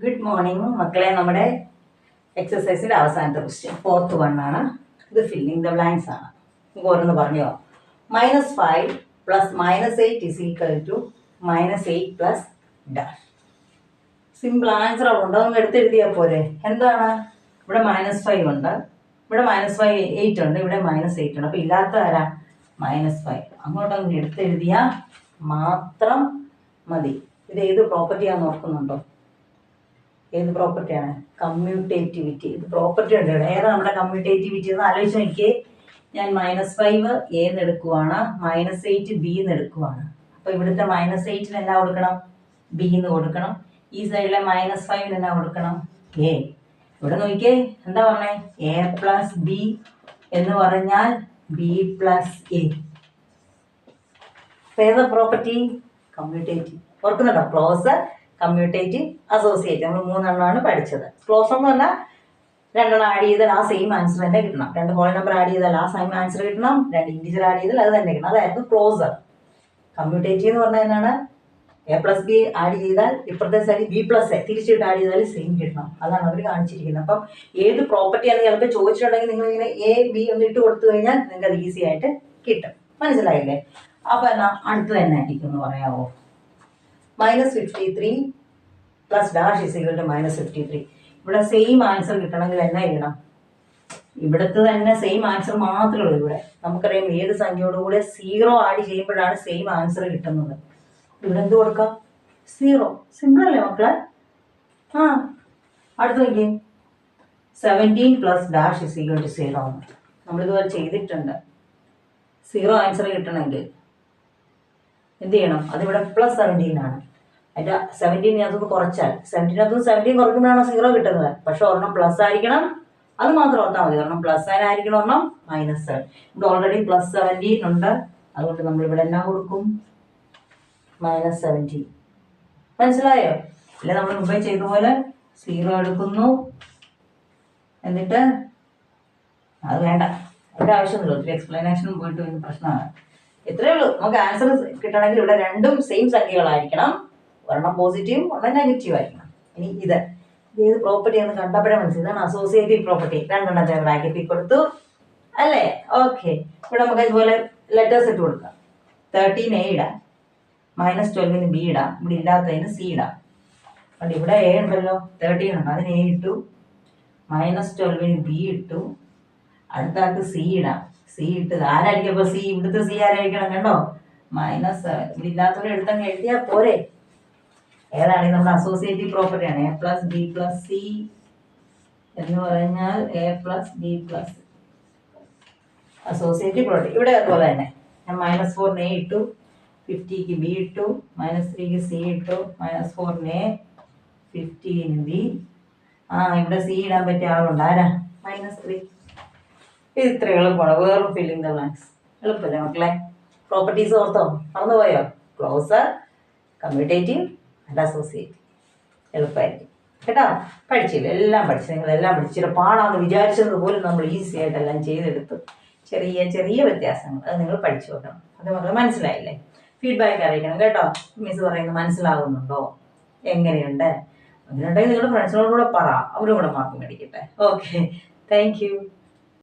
Good morning മക്കളെ. നമ്മുടെ എക്സസൈസിൻ്റെ അവസാനത്തെ ക്വസ്റ്റ്യൻ ഫോർത്ത് വൺ ആണ്. ഇത് ഫില്ലിംഗ് ദ ബ്ലാങ്ക്സ് ആണ്. നമുക്ക് ഓരോന്ന് പറഞ്ഞോ. -5 + -8 = -8 + ഡാഷ്. സിമ്പിൾ ആൻസർ ഉണ്ടോ? നമുക്ക് എടുത്തെഴുതിയാൽ പോരെ. എന്താണ്? ഇവിടെ -5 ഉണ്ട്, ഇവിടെ -8 ഉണ്ട്, ഇവിടെ -8 ഉണ്ട്. അപ്പോൾ ഇല്ലാത്ത ആരാ? -5. അങ്ങോട്ടൊന്ന് എടുത്തെഴുതിയാൽ മാത്രം മതി. ഇത് ഏത് പ്രോപ്പർട്ടിയാണെന്ന് ഓർക്കുന്നുണ്ടോ? ഏത് പ്രോപ്പർട്ടിയാണ്? കമ്മ്യൂട്ടേറ്റിവിറ്റി. ഇത് പ്രോപ്പർട്ടി ഉണ്ട് ഇവിടെ. ഏതാണ് നമ്മുടെ കമ്മ്യൂട്ടേറ്റിവിറ്റി എന്ന് ആലോചിച്ച് നോക്കിയേ. ഞാൻ -5 എന്ന് എടുക്കുവാണ്, -8 ബി എന്ന് എടുക്കുവാണ്. അപ്പോൾ ഇവിടുത്തെ -8 എന്നാ കൊടുക്കണം? ബി എന്ന് കൊടുക്കണം. ഈ സൈഡിലെ -5 എന്നാ കൊടുക്കണം? എ. ഇവിടെ നോക്കിയേ, എന്താ പറഞ്ഞേ? A + B എന്ന് പറഞ്ഞാൽ B + A. ഏതാ പ്രോപ്പർട്ടി? കമ്മ്യൂട്ടേറ്റീവ്. ഓർക്കുന്നുണ്ടോ? Close, commutative, associate. നമ്മൾ 3 എണ്ണമാണ് പഠിച്ചത്. ക്ലോസ് എന്ന് പറഞ്ഞാൽ 2 എണ്ണം ആഡ് ചെയ്താൽ ആ സെയിം ആൻസർ തന്നെ കിട്ടണം. 2 ഹോൾ നമ്പർ ആഡ് ചെയ്താൽ ആ സെയിം ആൻസർ കിട്ടണം. 2 ഇൻറ്റിജർ ആഡ് ചെയ്താൽ അത് തന്നെ കിട്ടണം. അതായിരുന്നു ക്ലോസർ. കമ്മ്യൂട്ടേറ്റീവ് എന്ന് പറഞ്ഞാൽ എന്താണ്? A + B ആഡ് ചെയ്താൽ ഇപ്പുറത്തെ സൈഡ് B + A തിരിച്ചിട്ട് ആഡ് ചെയ്താൽ സെയിം കിട്ടണം. അതാണ് അവർ കാണിച്ചിരിക്കുന്നത്. അപ്പം ഏത് പ്രോപ്പർട്ടിയാണ് ചിലപ്പോൾ ചോദിച്ചിട്ടുണ്ടെങ്കിൽ നിങ്ങൾ ഇങ്ങനെ A B ഒന്ന് ഇട്ട് കൊടുത്തു കഴിഞ്ഞാൽ നിങ്ങൾക്ക് അത് ഈസി ആയിട്ട് കിട്ടും. മനസ്സിലായില്ലേ? അപ്പോൾ എന്നാ അടുത്ത് തന്നെ ആയിരിക്കും എന്ന് പറയാമോ? -53 + ഡാഷ് = -53. ഇവിടെ സെയിം ആൻസർ കിട്ടണമെങ്കിൽ എന്നാ ചെയ്യണം? ഇവിടുത്തെ തന്നെ സെയിം ആൻസർ മാത്രമേ ഉള്ളൂ. ഇവിടെ നമുക്കറിയാം ഏത് സംഖ്യയോടുകൂടെ 0 ആഡ് ചെയ്യുമ്പോഴാണ് സെയിം ആൻസർ കിട്ടുന്നത്. ഇവിടെ എന്ത് കൊടുക്കാം? 0. സിമ്പിൾ അല്ലേ മക്കളെ? അടുത്ത് നോക്കിയേ. 17 + ഡാഷ് = 0. നമ്മളിതുപോലെ ചെയ്തിട്ടുണ്ട്. 0 ആൻസർ കിട്ടണമെങ്കിൽ എന്ത് ചെയ്യണം? അതിവിടെ +17 ആണ്. അതിൻ്റെ 17 അതൊന്ന് കുറച്ചാൽ 17 കുറയ്ക്കുമ്പോഴാണ് 0 കിട്ടുന്നത്. പക്ഷെ ഒരെണ്ണം പ്ലസ് ആയിരിക്കണം. അത് മാത്രം ഓർത്താൽ മതി. ഒരെണ്ണം പ്ലസ് ആയിരിക്കണം, ഒരെണ്ണം -7. ഇവിടെ ഓൾറെഡി +17 ഉണ്ട്. അതുകൊണ്ട് നമ്മളിവിടെ എന്നാ കൊടുക്കും? -17. മനസ്സിലായോ? അല്ലെ നമ്മൾ മുമ്പേ ചെയ്ത പോലെ 0 എടുക്കുന്നു, എന്നിട്ട് അത് വേണ്ട, അതിൻ്റെ ആവശ്യമൊന്നുമില്ല. ഒത്തിരി എക്സ്പ്ലനേഷനും പോയിട്ട് വരുന്ന പ്രശ്നമാണ്. ഇത്രയേ ഉള്ളൂ. നമുക്ക് ആൻസർ കിട്ടണമെങ്കിൽ ഇവിടെ രണ്ടും സെയിം സംഖ്യകളായിരിക്കണം. ഒരെണ്ണം പോസിറ്റീവും ഒരെണ്ണം നെഗറ്റീവ് ആയിരിക്കണം. ഇനി ഇത് ഏത് പ്രോപ്പർട്ടിയാണെന്ന് കണ്ടപ്പോഴേ മനസ്സിലായി. ഇതാണ് അസോസിയേറ്റീവ് പ്രോപ്പർട്ടി. 2 എണ്ണത്തെ ബ്രാക്കറ്റിൽ കൊടുത്തു അല്ലേ? ഓക്കെ. ഇവിടെ നമുക്ക് ഇതുപോലെ ലെറ്റേഴ്സ് ഇട്ട് കൊടുക്കാം. 13 A ഇടാം, -12 B ഇടാം, ഇവിടെ ഇല്ലാത്തതിന് C ഇടാം. അതുകൊണ്ട് ഇവിടെ A ഉണ്ടല്ലോ, 13 ഉണ്ട്, അതിന് A ഇട്ടു, -12 B ഇട്ടു, അടുത്ത ആൾക്ക് C ഇടാം. C ഇട്ട് ആരായിരിക്കും? അപ്പോൾ C, ഇവിടുത്തെ C ആരായിരിക്കണം? കണ്ടോ? -7. ഇവിടെ ഇല്ലാത്തവരെ എടുത്തങ്ങ് എഴുതിയാൽ പോരെ. ഏതാണ്? നമ്മുടെ അസോസിയേറ്റീവ് പ്രോപ്പർട്ടിയാണ്. A + B + C എന്ന് പറഞ്ഞാൽ A + B + അസോസിയേറ്റീവ് പ്രോപ്പർട്ടി. ഇവിടെ അതുപോലെ തന്നെ ഞാൻ -4 A ഇട്ടു, 50 B ഇട്ടു, -3 C ഇട്ടു, -4 A, 15 B. ഇവിടെ C ഇടാൻ പറ്റിയ ആളുണ്ട്. ആരാ? -3. ഇത് ഇത്ര എളുപ്പമാണ്. വേറും ഫില്ലിംഗ് ദ ബ്ലാങ്ക്സ്. എളുപ്പമല്ലേ മക്കളെ? പ്രോപ്പർട്ടീസ് ഓർത്തോ? മറന്നുപോയോ? Closure, commutative and associative. എളുപ്പമായിരിക്കും കേട്ടോ. പഠിച്ചില്ല, എല്ലാം പഠിച്ചു. നിങ്ങളെല്ലാം പഠിച്ചില്ല. പാടാന്ന് വിചാരിച്ചത് പോലും നമ്മൾ ഈസി ആയിട്ടെല്ലാം ചെയ്തെടുത്തു. ചെറിയ ചെറിയ വ്യത്യാസങ്ങൾ അത് നിങ്ങൾ പഠിച്ചു വെക്കണം. അത് മക്കളെ മനസ്സിലായില്ലേ? ഫീഡ്ബാക്ക് അറിയിക്കണം കേട്ടോ. മിസ് പറയുന്നത് മനസ്സിലാകുന്നുണ്ടോ? എങ്ങനെയുണ്ട്? അതിനുണ്ടെങ്കിൽ നിങ്ങളുടെ ഫ്രണ്ട്സിനോട് കൂടെ പറ, അവരും കൂടെ മാർക്ക് മേടിക്കട്ടെ. Okay, thank U.